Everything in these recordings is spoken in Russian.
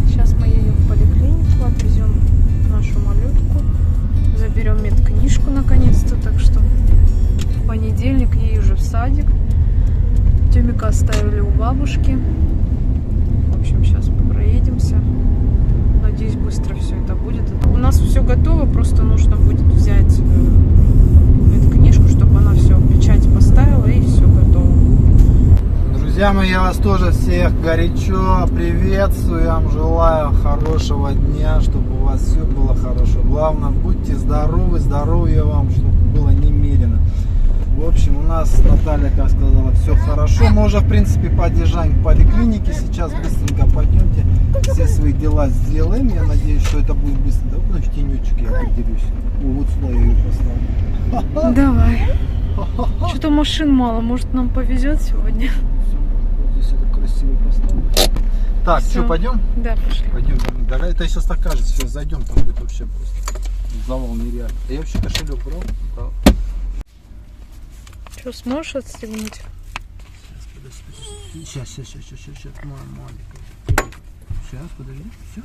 Сейчас мы едем в поликлинику, отвезем нашу малютку, заберем медкнижку наконец-то, так что в понедельник ей уже в садик. Тёмика оставили у бабушки. В общем, сейчас проедемся. Надеюсь, быстро все это будет. У нас все готово, просто нужно будет взять медкнижку, чтобы она все, печать поставила, и все готово. Друзья мои, я вас тоже всех горячо приветствую. Я вам желаю хорошего дня, чтобы у вас все было хорошо. Главное, будьте здоровы, здоровья вам, чтобы было немерено. В общем, у нас Наталья, как сказала, все хорошо. Мы уже, в принципе, подъезжаем к поликлинике. Сейчас быстренько пойдемте, все свои дела сделаем. Я надеюсь, что это будет быстро. Да, потому что тенечек я определюсь. Вот сюда я ее поставлю. Давай. Что-то машин мало, может, нам повезет сегодня. Вот здесь это красиво поставлю. Так, Всё. что, пойдем? Да, пошли. Пойдем. Да, это сейчас так кажется. Сейчас зайдем, там будет вообще просто завал нереально. Я вообще кошелек брал? Брал. Что, сможешь отстегнуть? Сейчас, маленькая. Сейчас, подожди, все.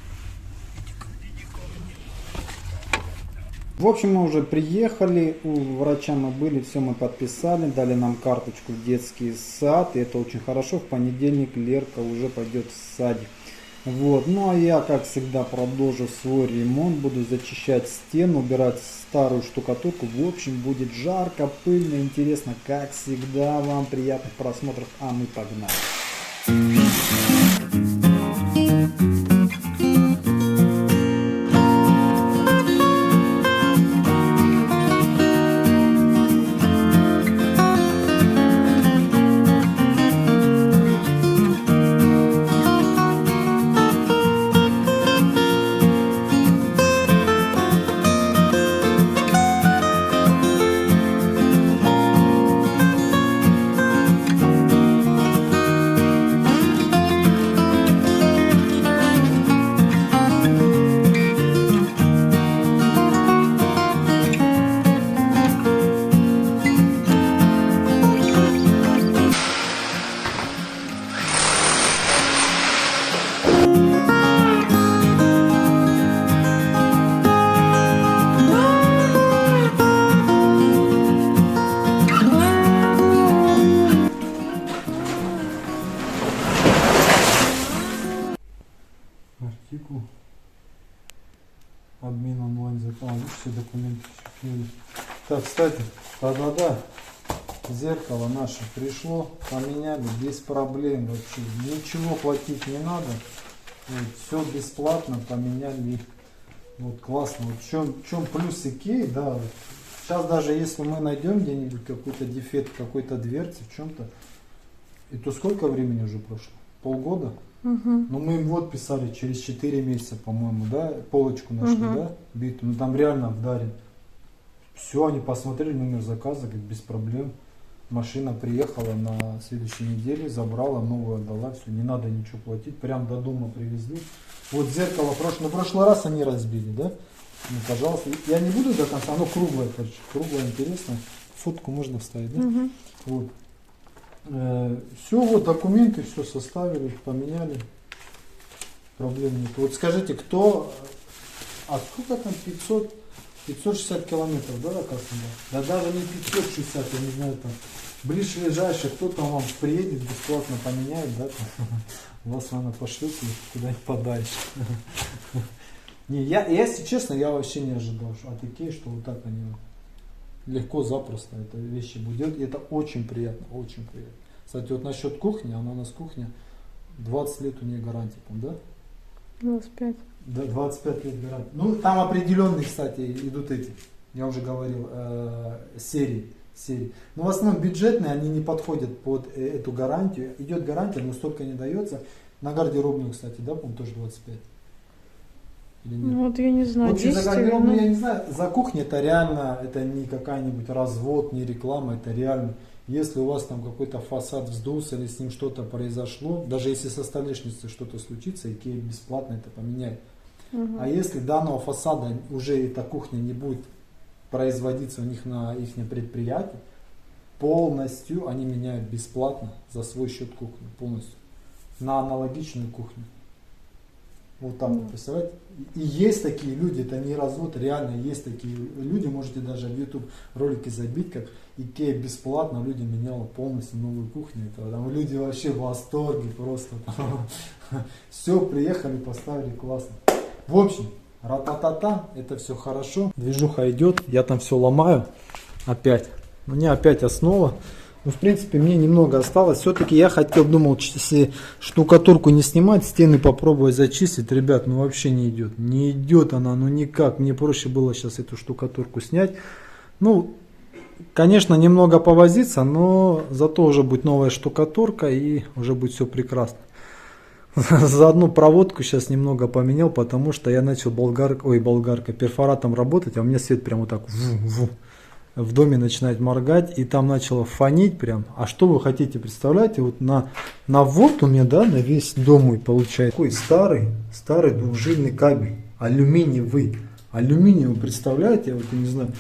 В общем, мы уже приехали, у врача мы были, все мы подписали, дали нам карточку в детский сад, и это очень хорошо. В понедельник Лерка уже пойдет в садик. Вот. Ну а я, как всегда, продолжу свой ремонт, буду зачищать стену, убирать старую штукатурку. В общем, будет жарко, пыльно, интересно, как всегда. Вам приятных просмотров, а мы погнали. Артикул. Обмен онлайн закон. Все документы. Так, кстати, да-да-да. Зеркало наше пришло, поменяли без проблем вообще. Ничего платить не надо. Вот, все бесплатно поменяли. Вот классно. Вот в чем плюс Икеи, да. Вот. Сейчас даже если мы найдем где-нибудь какой-то дефект, какой-то дверцы в чем-то, и то сколько времени уже прошло? Полгода? Угу. Ну мы им вот писали через 4 месяца, по-моему, да, полочку нашли, да, битую, ну там реально вдарен. Все, они посмотрели номер заказа, как без проблем. Машина приехала на следующей неделе, забрала, новую отдала, все, не надо ничего платить, прям до дома привезли. Вот зеркало, на прошлый раз они разбили, да, ну пожалуйста, я не буду до конца, оно круглое, короче, круглое, интересно, фотку можно вставить, да, вот. Все, вот документы, все составили, поменяли, проблем нет. Вот скажите, кто, а сколько там 560 километров, да, до Краснодара? Да даже не 560, я не знаю, там, ближайший, кто там вам приедет, бесплатно поменяет, да, там, вас, наверное, пошлют куда-нибудь подальше. Не, если честно, я вообще не ожидал от Икеи, что вот так они легко, запросто это вещи будет. И это очень приятно, очень приятно. Кстати, вот насчет кухни, она у нас кухня, 20 лет у нее гарантия, да? 25. Да, 25 лет гарантия. Ну, там определенные, кстати, идут эти, я уже говорил, серии. Но в основном бюджетные, они не подходят под эту гарантию. Идет гарантия, но столько не дается. На гардеробную, кстати, да, по-моему, тоже 25. Или нет? Ну, вот я не знаю. Вот за гардеробную, я не знаю, за кухню это реально, это не какая-нибудь развод, не реклама, это реально. Если у вас там какой-то фасад вздулся или с ним что-то произошло, даже если со столешницей что-то случится, Икея бесплатно это поменяет. А если данного фасада уже эта кухня не будет производиться у них на их предприятии, полностью они меняют бесплатно за свой счет кухню, полностью, на аналогичную кухню. Вот так вот, представляете? И есть такие люди, это не развод, реально есть такие люди, можете даже в YouTube ролики забить, как Икея бесплатно люди меняла полностью новую кухню. Это, там люди вообще в восторге просто. Все, приехали, поставили, классно. В общем, ра-та-та-та, это все хорошо. Движуха идет, я там все ломаю опять. У меня опять основа. Ну, в принципе, мне немного осталось. Все-таки я думал, если штукатурку не снимать, стены попробовать зачистить. Ребят, ну вообще не идет. Не идет она, ну никак. Мне проще было сейчас эту штукатурку снять. Ну, конечно, немного повозиться, но зато уже будет новая штукатурка и уже будет все прекрасно. За одну проводку сейчас немного поменял, потому что я начал перфоратом работать, а у меня свет прям вот так в доме начинает моргать, и там начало фонить прям. А что вы хотите, представляете, вот на вот у меня, да, на весь дом мой получается такой старый двухжильный кабель, алюминиевый, представляете, вот я не знаю,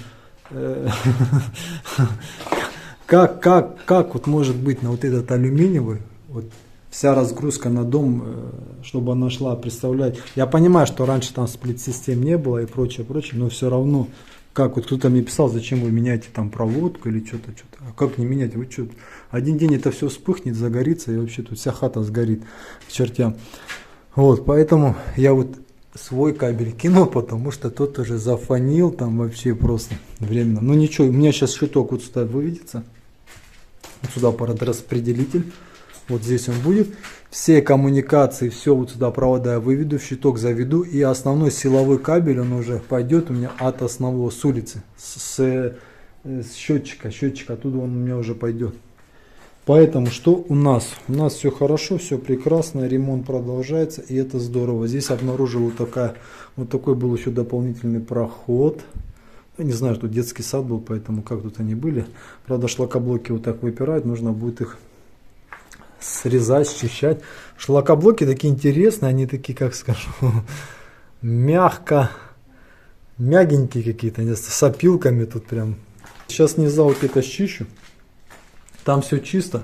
как вот может быть на вот этот алюминиевый, вот вся разгрузка на дом, чтобы она шла, представляете. Я понимаю, что раньше там сплит-систем не было и прочее, но все равно. Как вот кто-то мне писал, зачем вы меняете там проводку или что-то. А как не менять? Вы что? Один день это все вспыхнет, загорится, и вообще тут вся хата сгорит к чертям. Вот, поэтому я вот свой кабель кинул, потому что тот уже зафонил там вообще просто временно. Ну ничего, у меня сейчас щиток вот сюда выведется. Вот сюда распределитель. Вот здесь он будет. Все коммуникации, все вот сюда провода я выведу, в щиток заведу. И основной силовой кабель, он уже пойдет у меня от основного, с улицы. С счетчика. Оттуда он у меня уже пойдет. Поэтому что у нас? У нас все хорошо, все прекрасно. Ремонт продолжается. И это здорово. Здесь обнаружил вот такой был еще дополнительный проход. Я не знаю, что детский сад был, поэтому как тут они были. Правда, шлакоблоки вот так выпирают. Нужно будет их срезать, счищать. Шлакоблоки такие интересные, они такие, как скажу, мягенькие какие-то, с опилками тут прям. Сейчас низа вот это счищу, там все чисто.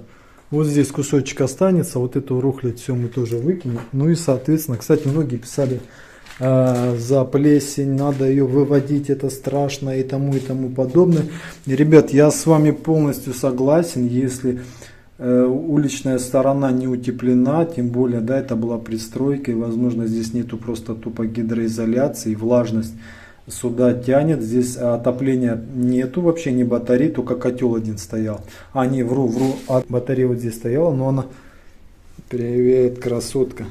Вот здесь кусочек останется, вот эту рухлядь все мы тоже выкинем. Ну и соответственно, кстати, многие писали за плесень, надо ее выводить, это страшно и тому подобное. И, ребят, я с вами полностью согласен, если уличная сторона не утеплена, тем более, да, это была пристройка, и возможно здесь нету просто тупо гидроизоляции, влажность сюда тянет, здесь отопления нету вообще, ни батареи, только котел один стоял. А не, вру, батарея вот здесь стояла, но она, привет, красотка,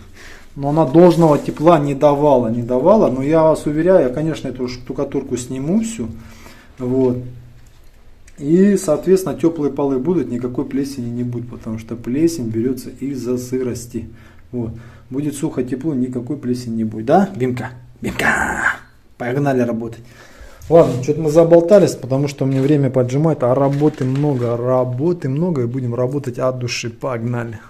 но она должного тепла не давала, но я вас уверяю, я, конечно, эту штукатурку сниму всю, вот. И, соответственно, теплые полы будут, никакой плесени не будет, потому что плесень берется из-за сырости. Вот. Будет сухо, тепло, никакой плесени не будет. Да, Бимка? Погнали работать. Ладно, что-то мы заболтались, потому что мне время поджимает, а работы много, и будем работать от души. Погнали.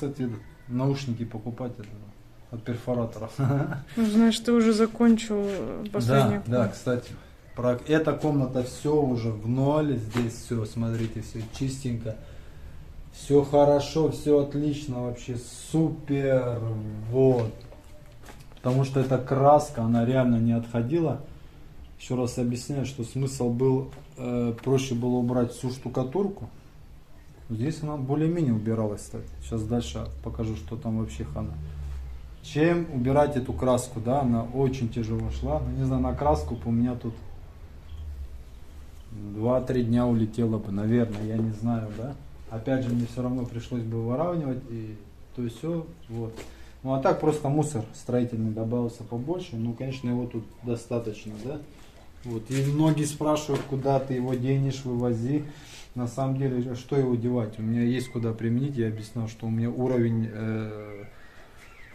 Кстати, наушники покупать от перфораторов. Ну, знаешь, ты уже закончил последний. Да, кстати. Эта комната все уже в ноль. Здесь все, смотрите, все чистенько. Все хорошо, все отлично, вообще супер. Вот. Потому что эта краска, она реально не отходила. Еще раз объясняю, что смысл был, проще было убрать всю штукатурку. Здесь она более-менее убиралась, кстати. Сейчас дальше покажу, что там вообще хана. Чем убирать эту краску, да, она очень тяжело шла. Ну, не знаю, на краску у меня тут 2-3 дня улетело бы, наверное, я не знаю, да. Опять же, мне все равно пришлось бы выравнивать, и то есть все, вот. Ну а так просто мусор строительный добавился побольше, ну конечно его тут достаточно, да. Вот, и многие спрашивают, куда ты его денешь, вывози. На самом деле, что его девать? У меня есть куда применить, я объяснял, что у меня уровень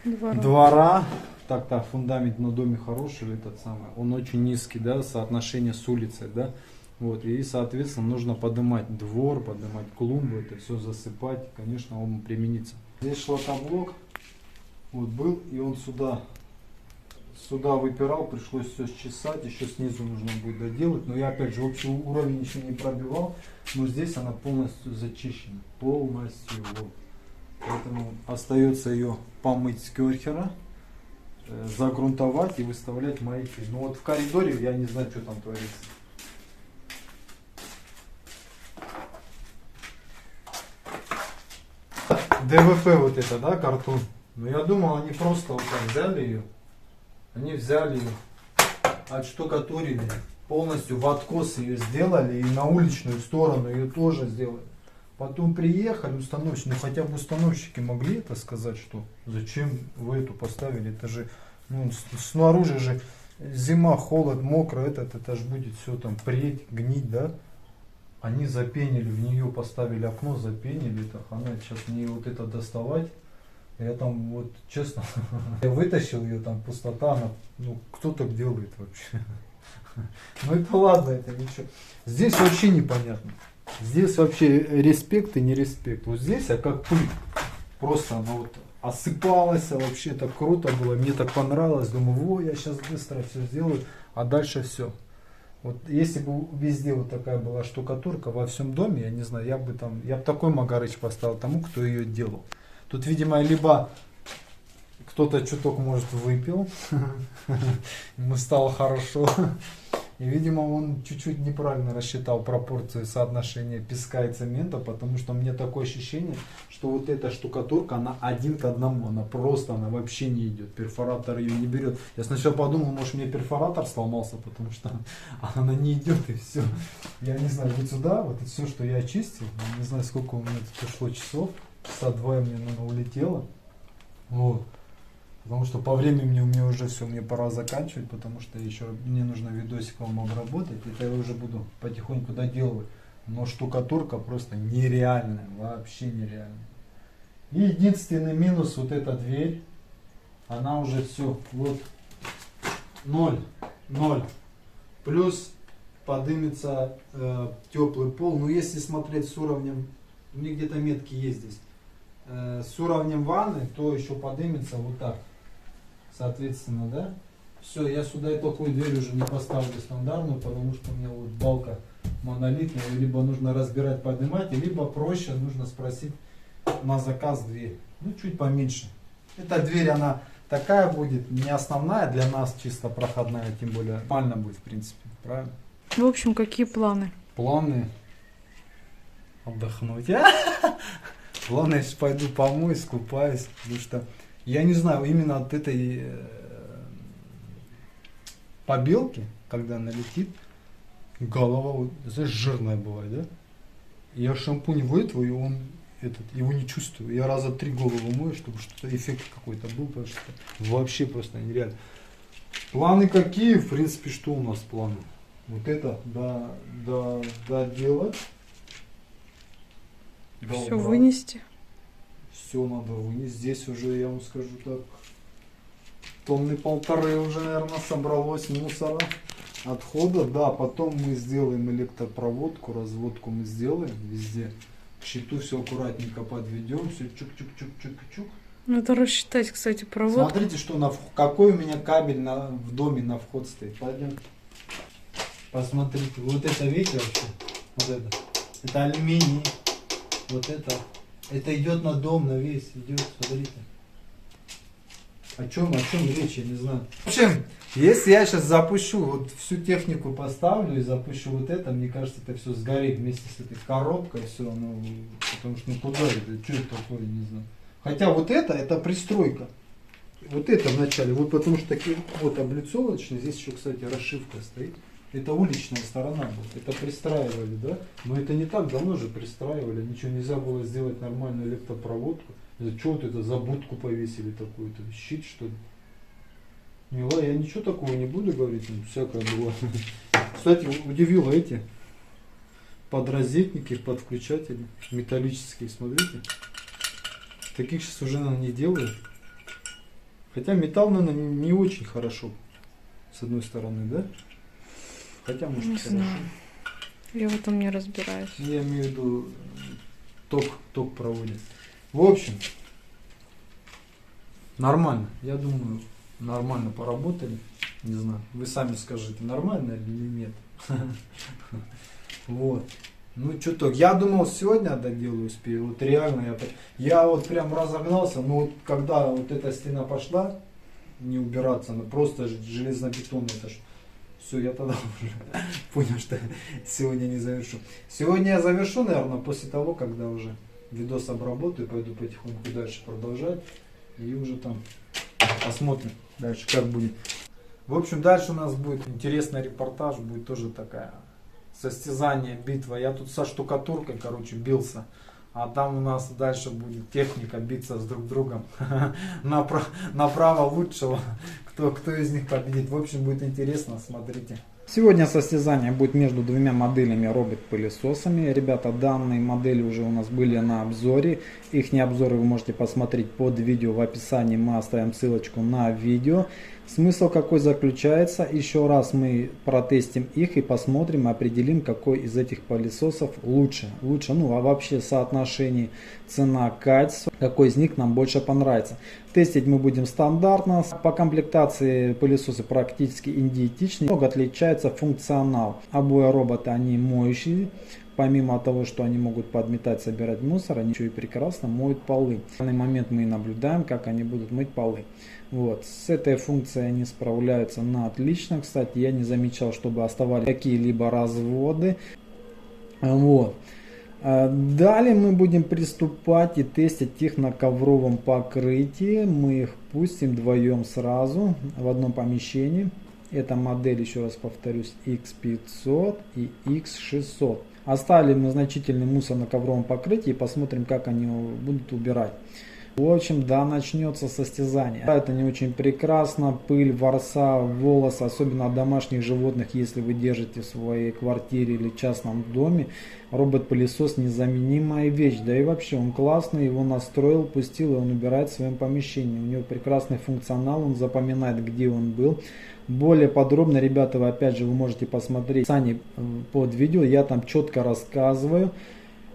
двора. Так, фундамент на доме хороший, этот самый, он очень низкий, да, соотношение с улицей, да. Вот, и, соответственно, нужно поднимать двор, поднимать клумбу, это все засыпать, конечно, он применится. Здесь шлакоблок, вот был, и он сюда выпирал, пришлось все счесать, еще снизу нужно будет доделать, но я, опять же, общий уровень еще не пробивал, но здесь она полностью зачищена, полностью, вот. Поэтому остается ее помыть с керхера, загрунтовать и выставлять маяки. Но вот в коридоре я не знаю, что там творится. ДВП вот это, да, картон. Но я думал, они просто вот так взяли ее. Они взяли ее, отштукатурили, полностью в откос ее сделали и на уличную сторону ее тоже сделали. Потом приехали установщики, ну хотя бы установщики могли это сказать, что зачем вы эту поставили, это же, ну, снаружи же зима, холод, мокро, это же будет все там преть, гнить, да. Они запенили, в нее поставили окно, запенили, так она сейчас мне вот это доставать. Я там вот, честно, я вытащил ее, там пустота, она, ну кто так делает вообще? Ну это ладно, это ничего. Здесь вообще непонятно. Здесь вообще респект и не респект. Вот здесь, как пыль. Просто она вот осыпалась, вообще так круто было. Мне так понравилось. Думаю, я сейчас быстро все сделаю, а дальше все. Вот если бы везде вот такая была штукатурка во всем доме, я не знаю, я бы такой магарыч поставил тому, кто ее делал. Тут, видимо, либо кто-то чуток, может, выпил, ему стало хорошо. И, видимо, он чуть-чуть неправильно рассчитал пропорцию соотношения песка и цемента, потому что мне такое ощущение, что вот эта штукатурка, она 1 к 1, она вообще не идет, перфоратор ее не берет. Я сначала подумал, может, мне перфоратор сломался, потому что она не идет и все. Я не знаю, вот сюда, вот это все, что я очистил, не знаю, сколько у меня тут ушло часов, часа 2 мне, наверное, улетело. Вот. Потому что по времени у меня уже все, мне пора заканчивать, потому что еще мне нужно видосик вам обработать. Это я уже буду потихоньку доделывать. Но штукатурка просто нереальная, вообще нереальная. И единственный минус, вот эта дверь, она уже все, вот 0. Плюс поднимется теплый пол. Но если смотреть с уровнем, у меня где-то метки есть здесь, с уровнем ванны, то еще поднимется вот так. Соответственно, да, все, я сюда и такую дверь уже не поставлю стандартную, потому что у меня вот балка монолитная, либо нужно разбирать, поднимать, либо проще нужно спросить на заказ дверь, ну чуть поменьше. Эта дверь, она такая будет, не основная для нас, чисто проходная, тем более нормально будет, в принципе, правильно? В общем, какие планы? Планы отдохнуть. Главное, я сейчас пойду помоюсь, купаюсь, потому что я не знаю, именно от этой побелки, когда она летит, голова вот, знаешь, жирная бывает, да? Я шампунь вытру, и он его не чувствую. Я раза 3 голову мою, чтобы что-то эффект какой-то был, потому что вообще просто нереально. Планы какие? В принципе, что у нас планы? Вот это доделать. Все вынести. Все надо вынести. Здесь уже, я вам скажу так, 1,5 тонны уже, наверное, собралось мусора, отхода. Да, потом мы сделаем электропроводку, разводку мы сделаем везде. К щиту все аккуратненько подведем, все чук-чук-чук-чук-чук. Надо рассчитать, кстати, проводку. Смотрите, что какой у меня кабель в доме на вход стоит. Пойдем. Посмотрите, вот это, видите вообще? Вот это алюминий. Вот это идет на дом, на весь идет, смотрите. О чем речь, я не знаю. В общем, если я сейчас запущу, вот всю технику поставлю и запущу вот это, мне кажется, это все сгорит вместе с этой коробкой, все, потому что, куда это, что это такое, не знаю. Хотя вот это пристройка. Вот это вначале, вот потому что такие вот облицовочные, здесь еще, кстати, расшивка стоит. Это уличная сторона была, это пристраивали, да? Но это не так давно же пристраивали, ничего нельзя было сделать нормальную электропроводку. Что вот это за будку повесили такую-то, щит что ли? Не, ладно, я ничего такого не буду говорить, всякое было. Кстати, удивило эти подрозетники, подвключатели металлические, смотрите. Таких сейчас уже, наверное, не делают. Хотя металл, наверное, не очень хорошо. С одной стороны, да? Хотя, может, Не хорошо. знаю. Я в этом не разбираюсь. Я имею в виду, ток проводит. В общем, нормально. Я думаю, нормально поработали. Не знаю, вы сами скажите, нормально или нет. Вот. Ну, что-то, я думал, сегодня доделаю успею. Вот реально, я вот прям разогнался. Но вот когда вот эта стена пошла, не убираться, она просто железобетонная. Это ж все, я тогда уже понял, что сегодня не завершу. Сегодня я завершу, наверное, после того, когда уже видос обработаю, пойду потихоньку дальше продолжать. И уже там посмотрим дальше, как будет. В общем, дальше у нас будет интересный репортаж, будет тоже такая состязание, битва. Я тут со штукатуркой, короче, бился. А там у нас дальше будет техника биться с друг другом. Направо лучшего. Кто из них победит. В общем, будет интересно, смотрите. Сегодня состязание будет между двумя моделями робот-пылесосами. Ребята, данные модели уже у нас были на обзоре. Их обзоры вы можете посмотреть под видео. В описании мы оставим ссылочку на видео. Смысл какой заключается? Еще раз мы протестим их и посмотрим, определим, какой из этих пылесосов лучше. Ну а вообще соотношение цена-качество, какой из них нам больше понравится. Тестить мы будем стандартно. По комплектации пылесосы практически идентичны. Немного отличается функционал. Обои робота они моющие. Помимо того, что они могут подметать, собирать мусор, они еще и прекрасно моют полы. В данный момент мы наблюдаем, как они будут мыть полы. Вот. С этой функцией они справляются на отлично. Кстати, я не замечал, чтобы оставались какие-либо разводы. Вот. Далее мы будем приступать и тестить их на ковровом покрытии. Мы их пустим вдвоем сразу в одном помещении. Это модель, еще раз повторюсь, X500 и X600. Оставили мы значительный мусор на ковровом покрытии и посмотрим, как они будут убирать. В общем, да, начнется состязание. Это не очень прекрасно. Пыль, ворса, волосы, особенно от домашних животных, если вы держите в своей квартире или частном доме. Робот-пылесос незаменимая вещь. Да и вообще он классный, его настроил, пустил, и он убирает в своем помещении. У него прекрасный функционал, он запоминает, где он был. Более подробно, ребята, вы опять же вы можете посмотреть сами под видео. Я там четко рассказываю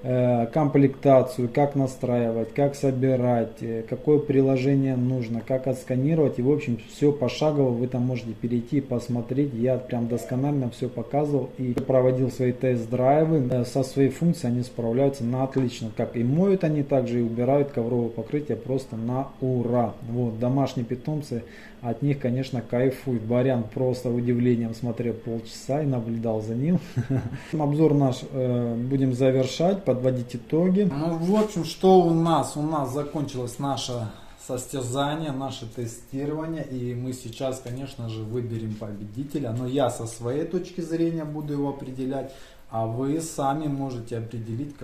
комплектацию, как настраивать, как собирать, какое приложение нужно, как отсканировать. И в общем все пошагово вы там можете перейти и посмотреть. Я прям досконально все показывал и проводил свои тест-драйвы. Со своей функцией они справляются на отлично. Как и моют они, также и убирают ковровое покрытие просто на ура. Вот, домашние питомцы от них, конечно, кайфуют. Барян просто удивлением смотрел полчаса и наблюдал за ним. Обзор наш будем завершать, подводить итоги. Ну, в общем, что у нас? У нас закончилось наше состязание, наше тестирование. И мы сейчас, конечно же, выберем победителя. Но я со своей точки зрения буду его определять. А вы сами можете определить,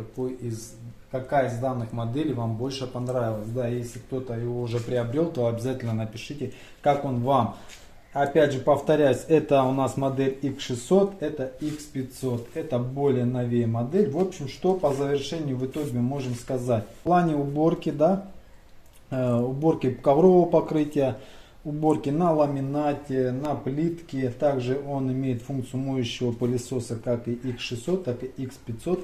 какая из данных моделей вам больше понравилась. Да, если кто-то его уже приобрел, то обязательно напишите, как он вам. Опять же, повторяюсь, это у нас модель X600, это X500. Это более новее модель. В общем, что по завершению в итоге можем сказать. В плане уборки, да, уборки коврового покрытия, уборки на ламинате, на плитке. Также он имеет функцию моющего пылесоса, как и X600, так и X500.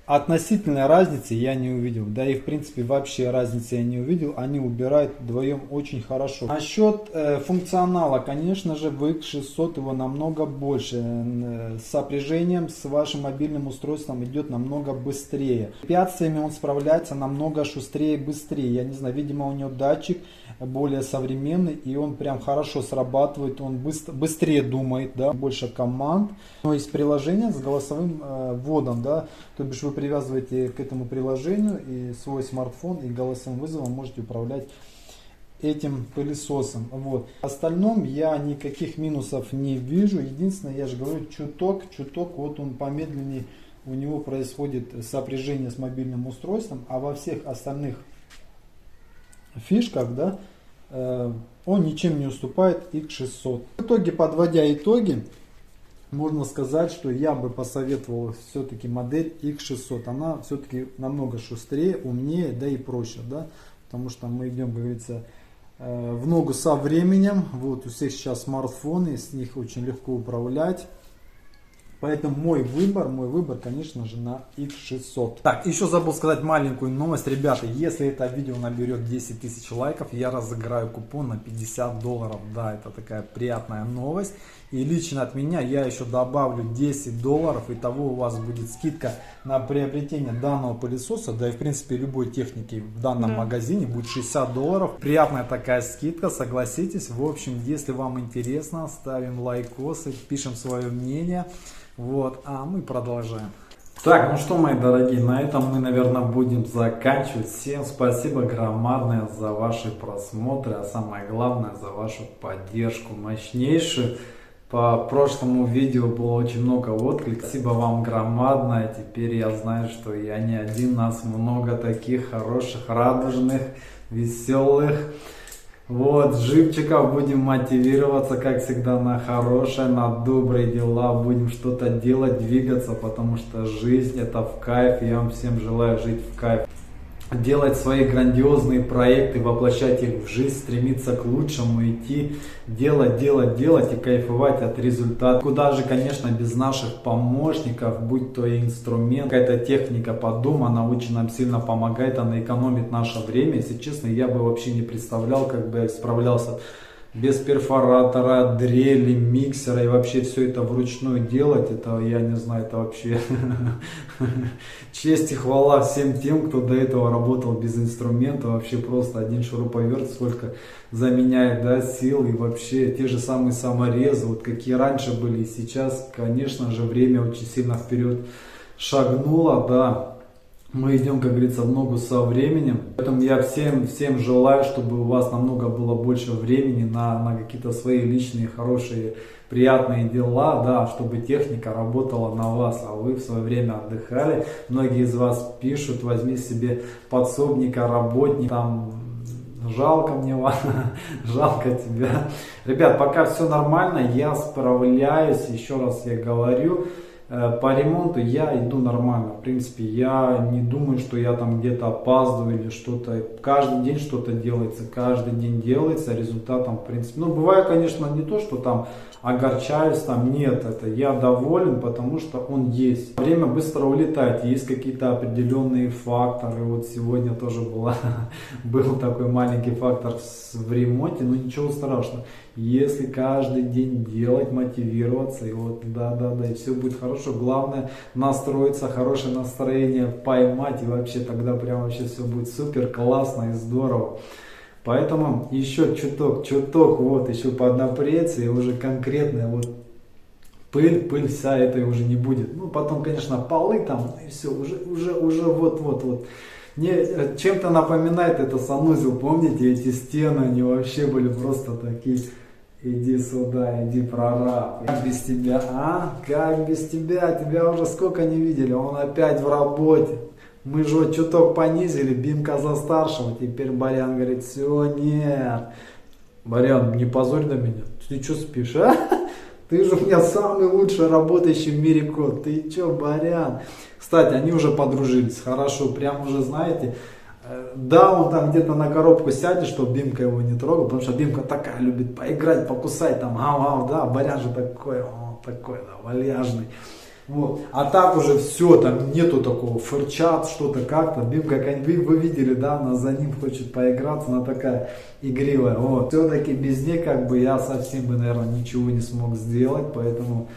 Относительной разницы я не увидел. Да и в принципе вообще разницы я не увидел. Они убирают вдвоем очень хорошо. Насчет функционала, конечно же, в X600 его намного больше. Сопряжением с вашим мобильным устройством идет намного быстрее. С препятствиями он справляется намного шустрее и быстрее. Я не знаю, видимо у него датчик более современный, и он прям хорошо срабатывает, он быстрее думает, да, больше команд. Но есть приложение с голосовым вводом, да, то бишь вы привязываете к этому приложению и свой смартфон, и голосовым вызовом можете управлять этим пылесосом. Вот. В остальном я никаких минусов не вижу. Единственное, я же говорю, чуток, вот он помедленнее, у него происходит сопряжение с мобильным устройством, а во всех остальных фишках, да, он ничем не уступает X600. В итоге, подводя итоги, можно сказать, что я бы посоветовал все-таки модель X600. Она все-таки намного шустрее, умнее, да и проще, да, потому что мы идем, как говорится, в ногу со временем. Вот у всех сейчас смартфоны, с них очень легко управлять. Поэтому мой выбор, конечно же, на X600. Так, еще забыл сказать маленькую новость. Ребята, если это видео наберет 10 тысяч лайков, я разыграю купон на $50. Да, это такая приятная новость. И лично от меня я еще добавлю $10. Итого у вас будет скидка на приобретение данного пылесоса. Да и в принципе любой техники в данном магазине будет $60. Приятная такая скидка, согласитесь. В общем, если вам интересно, ставим лайкосы, пишем свое мнение. Вот, а мы продолжаем. Так, ну что, мои дорогие, на этом мы, наверное, будем заканчивать. Всем спасибо громадное за ваши просмотры, а самое главное за вашу поддержку мощнейшую. По прошлому видео было очень много откликов. Спасибо вам громадное. Теперь я знаю, что я не один, нас много таких хороших, радужных, веселых. Вот, живчиков, будем мотивироваться, как всегда, на хорошее, на добрые дела, будем что-то делать, двигаться, потому что жизнь это в кайф, я вам всем желаю жить в кайф. Делать свои грандиозные проекты, воплощать их в жизнь, стремиться к лучшему, идти, делать и кайфовать от результата. Куда же, конечно, без наших помощников, будь то и инструмент, какая-то техника по дому, она очень нам сильно помогает, она экономит наше время. Если честно, я бы вообще не представлял, как бы я справлялся без перфоратора, дрели, миксера и вообще все это вручную делать, это, я не знаю, это вообще честь и хвала всем тем, кто до этого работал без инструмента, вообще просто один шуруповерт сколько заменяет, да, сил, и вообще те же самые саморезы, вот какие раньше были и сейчас, конечно же, время очень сильно вперед шагнуло, да. Мы идем, как говорится, в ногу со временем. Поэтому я всем желаю, чтобы у вас намного было больше времени на какие-то свои личные, хорошие, приятные дела, да, чтобы техника работала на вас, а вы в свое время отдыхали. Многие из вас пишут, возьми себе подсобника, работника, там, жалко мне вас, жалко тебя. Ребят, пока все нормально, я справляюсь, еще раз я говорю. По ремонту я иду нормально, в принципе, я не думаю, что я там где-то опаздываю или что-то, каждый день что-то делается, результатом, в принципе, ну, бывает, конечно, не то, что там огорчаюсь, там, нет, это я доволен, потому что он есть. Время быстро улетает, есть какие-то определенные факторы, вот сегодня тоже был такой маленький фактор в ремонте, но ничего страшного. Если каждый день делать, мотивироваться, и вот, да, и все будет хорошо. Главное настроиться, хорошее настроение поймать, и вообще тогда прям вообще все будет супер, классно и здорово. Поэтому еще чуток, вот, еще поднапреться, и уже конкретная вот пыль вся этой уже не будет. Ну, потом, конечно, полы там, и все, уже вот. Мне чем-то напоминает это санузел, помните, эти стены, они вообще были просто такие, иди сюда, иди, прораб, как без тебя, а? Как без тебя уже сколько не видели, он опять в работе, мы же вот чуток понизили, Бимка за старшего, теперь Барян говорит, все, нет, Барян, не позорь на меня, ты что спишь, а? Ты же у меня самый лучший работающий в мире кот, ты че, Барян? Кстати, они уже подружились, хорошо, прям уже знаете, да, он там где-то на коробку сядет, чтобы Бимка его не трогал, потому что Бимка такая любит поиграть, покусать, там, да, Барян же такой, да, вальяжный. Вот. А так уже все, там нету такого, фырчат что-то как-то. Бимка, вы видели, да, она за ним хочет поиграться, она такая игривая. Вот. Все-таки без ней как бы я совсем бы, наверное, ничего не смог сделать, поэтому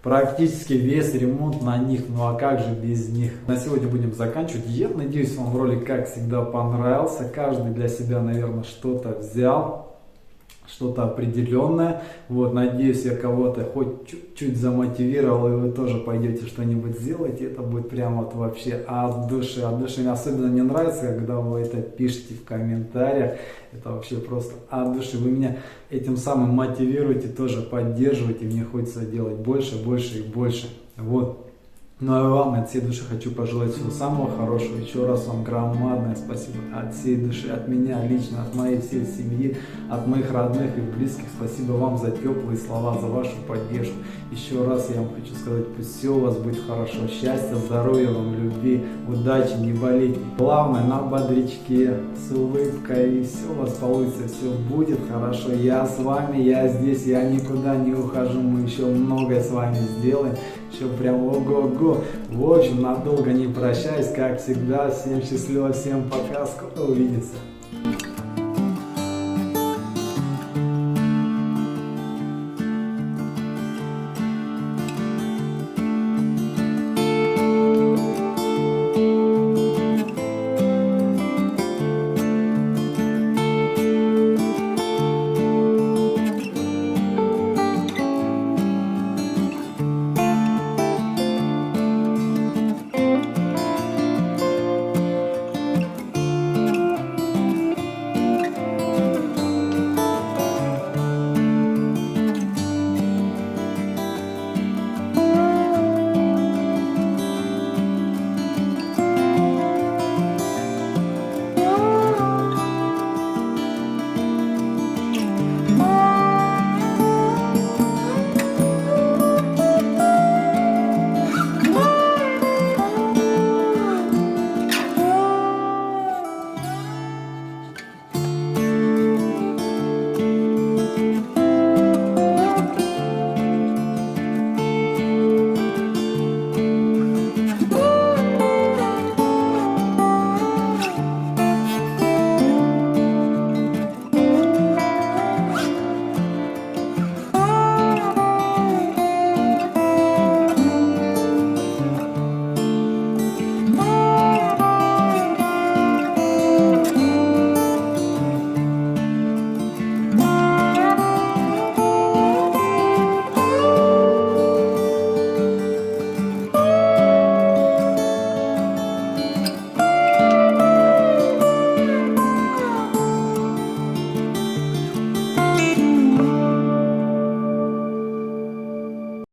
практически весь ремонт на них, ну а как же без них. На сегодня будем заканчивать. Я надеюсь, вам ролик, как всегда, понравился. Каждый для себя, наверное, что-то взял. Что-то определенное. Вот, надеюсь, я кого-то хоть чуть-чуть замотивировал, и вы тоже пойдете что-нибудь сделать. И это будет прямо вот вообще от души. От души. Мне особенно не нравится, когда вы это пишете в комментариях. Это вообще просто от души. Вы меня этим самым мотивируете, тоже поддерживаете. Мне хочется делать больше и больше. Вот. Ну а вам от всей души хочу пожелать всего самого хорошего. Еще раз вам громадное спасибо от всей души, от меня лично, от моей всей семьи, от моих родных и близких. Спасибо вам за теплые слова, за вашу поддержку. Еще раз я вам хочу сказать, пусть все у вас будет хорошо. Счастья, здоровья вам, любви, удачи, не болейте. Главное, на бодрячке, с улыбкой, и все у вас получится, все будет хорошо. Я с вами, я здесь, я никуда не ухожу. Мы еще многое с вами сделаем. Еще прям ого-го. В общем, надолго не прощаюсь, как всегда. Всем счастливо, всем пока, скоро увидимся.